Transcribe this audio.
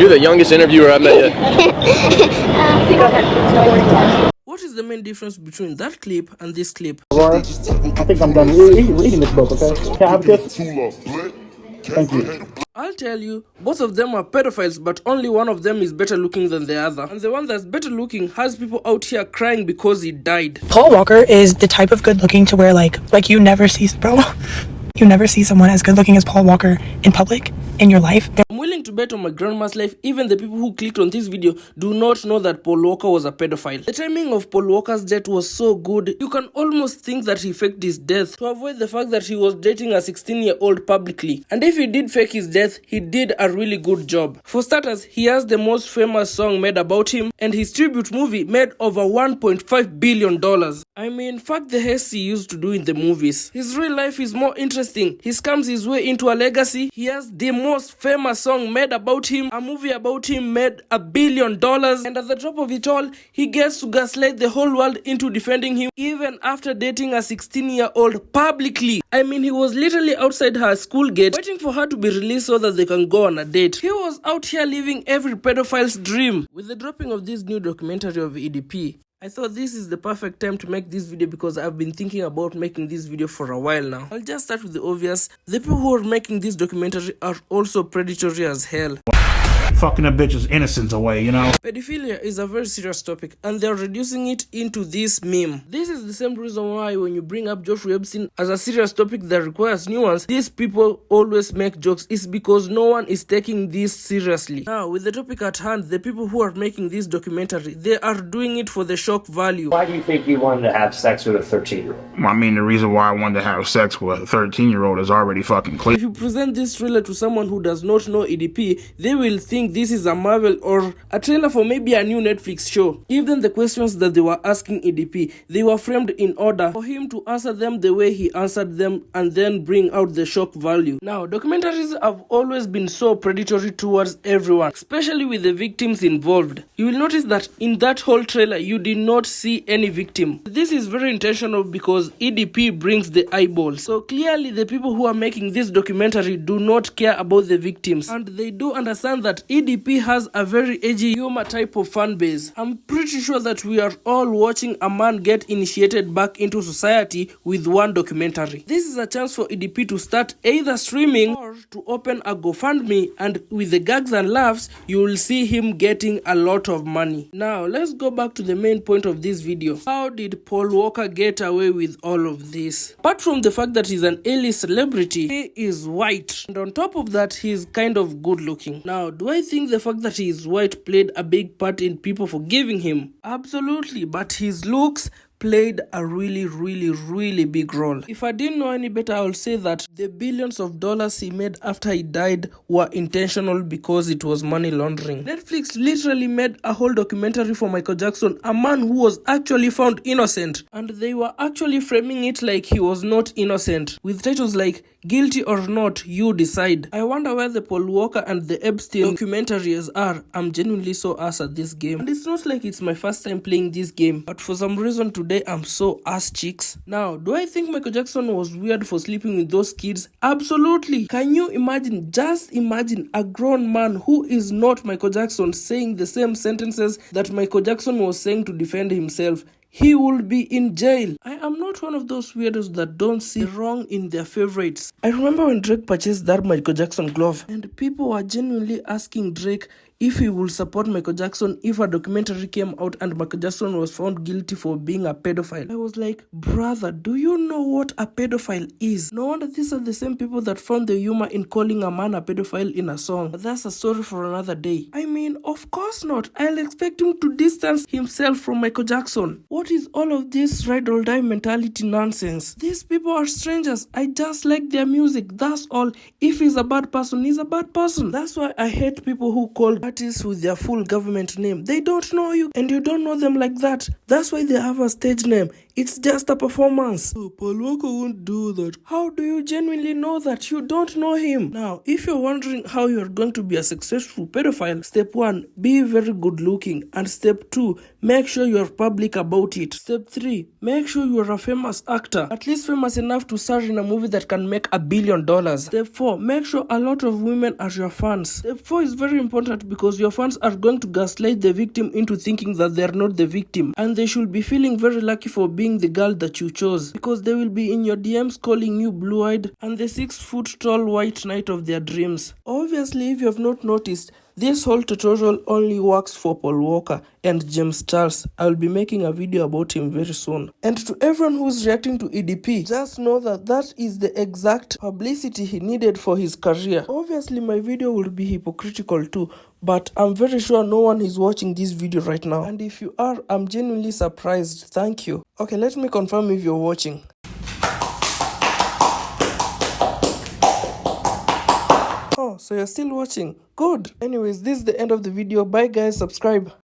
You're the youngest interviewer I've met yet. What is the main difference between that clip and this clip? I think I'm done reading this book, okay? Can I have this? Thank you. I'll tell you, both of them are pedophiles, but only one of them is better looking than the other. And the one that's better looking has people out here crying because he died. Paul Walker is the type of good looking to where like you never see, bro. You never see someone as good looking as Paul Walker in public in your life. I'm willing to bet on my grandma's life, even the people who clicked on this video do not know that Paul Walker was a pedophile. The timing of Paul Walker's death was so good, you can almost think that he faked his death to avoid the fact that he was dating a 16-year-old publicly. And if he did fake his death, he did a really good job. For starters, he has the most famous song made about him, and his tribute movie made over $1.5 billion. I mean, fuck the haste he used to do in the movies. His real life is more interesting. He scams his way into a legacy. He has the most famous song made about him. A movie about him made $1 billion. And at the top of it all, he gets to gaslight the whole world into defending him, even after dating a 16-year-old publicly. I mean, he was literally outside her school gate, waiting for her to be released so that they can go on a date. He was out here living every pedophile's dream. With the dropping of this new documentary of EDP, I thought this is the perfect time to make this video because I've been thinking about making this video for a while now. I'll just start with the obvious. The people who are making this documentary are also predatory as hell. Fucking a bitch's innocence away, you know? Pedophilia is a very serious topic, and they're reducing it into this meme. This is the same reason why when you bring up Jeffrey Epstein as a serious topic that requires nuance, these people always make jokes. It's because no one is taking this seriously. Now, with the topic at hand, the people who are making this documentary, they are doing it for the shock value. Why do you think you wanted to have sex with a 13-year-old? I mean, the reason why I wanted to have sex with a 13-year-old is already fucking clear. If you present this trailer to someone who does not know EDP, they will think this is a Marvel or a trailer for maybe a new Netflix show. Even the questions that they were asking EDP, they were framed in order for him to answer them the way he answered them and then bring out the shock value. Now, documentaries have always been so predatory towards everyone, especially with the victims involved. You will notice that in that whole trailer, you did not see any victim. This is very intentional because EDP brings the eyeballs. So clearly the people who are making this documentary do not care about the victims, and they do understand that EDP has a very edgy humor type of fan base. I'm pretty sure that we are all watching a man get initiated back into society with one documentary. This is a chance for EDP to start either streaming or to open a GoFundMe, and with the gags and laughs, you will see him getting a lot of money. Now, let's go back to the main point of this video. How did Paul Walker get away with all of this? Apart from the fact that he's an A-list celebrity, he is white, and on top of that, he's kind of good looking. Now, do I think the fact that he is white played a big part in people forgiving him? Absolutely, but his looks played a really big role. If I didn't know any better, I would say that the billions of dollars he made after he died were intentional because it was money laundering. Netflix literally made a whole documentary for Michael Jackson, a man who was actually found innocent, and they were actually framing it like he was not innocent, with titles like Guilty or Not, You Decide. I wonder where the Paul Walker and the Epstein documentaries are. I'm genuinely so ass at this game, and it's not like it's my first time playing this game, but for some reason today I'm so ass cheeks. Now, do I think Michael Jackson was weird for sleeping with those kids? Absolutely. Can you imagine, just imagine a grown man who is not Michael Jackson saying the same sentences that Michael Jackson was saying to defend himself? He will be in jail. I am not one of those weirdos that don't see wrong in their favorites. I remember when Drake purchased that Michael Jackson glove, and people were genuinely asking Drake if he would support Michael Jackson if a documentary came out and Michael Jackson was found guilty for being a pedophile. I was like, brother, do you know what a pedophile is? No wonder these are the same people that found the humor in calling a man a pedophile in a song. But that's a story for another day. I mean, of course not. I'll expect him to distance himself from Michael Jackson. What is all of this ride or die mentality nonsense? These people are strangers. I just like their music. That's all. If he's a bad person, he's a bad person. That's why I hate people who call artists with their full government name. They don't know you, and you don't know them like that. That's why they have a stage name. It's just a performance. Oh, Paul Walker won't do that. How do you genuinely know that? You don't know him. Now, if you're wondering how you're going to be a successful pedophile, step 1, be very good looking. And step 2, make sure you're public about it. Step 3, make sure you're a famous actor. At least famous enough to star in a movie that can make $1 billion. Step 4, make sure a lot of women are your fans. Step 4 is very important because because your fans are going to gaslight the victim into thinking that they're not the victim, and they should be feeling very lucky for being the girl that you chose, because they will be in your DMs calling you blue-eyed and the 6-foot tall white knight of their dreams. Obviously, if you have not noticed, this whole tutorial only works for Paul Walker and James Charles. I'll be making a video about him very soon. And to everyone who's reacting to EDP, just know that that is the exact publicity he needed for his career. Obviously, my video will be hypocritical too, but I'm very sure no one is watching this video right now. And if you are, I'm genuinely surprised. Thank you. Okay, let me confirm if you're watching. Oh, so you're still watching. Good. Anyways, this is the end of the video. Bye guys, subscribe.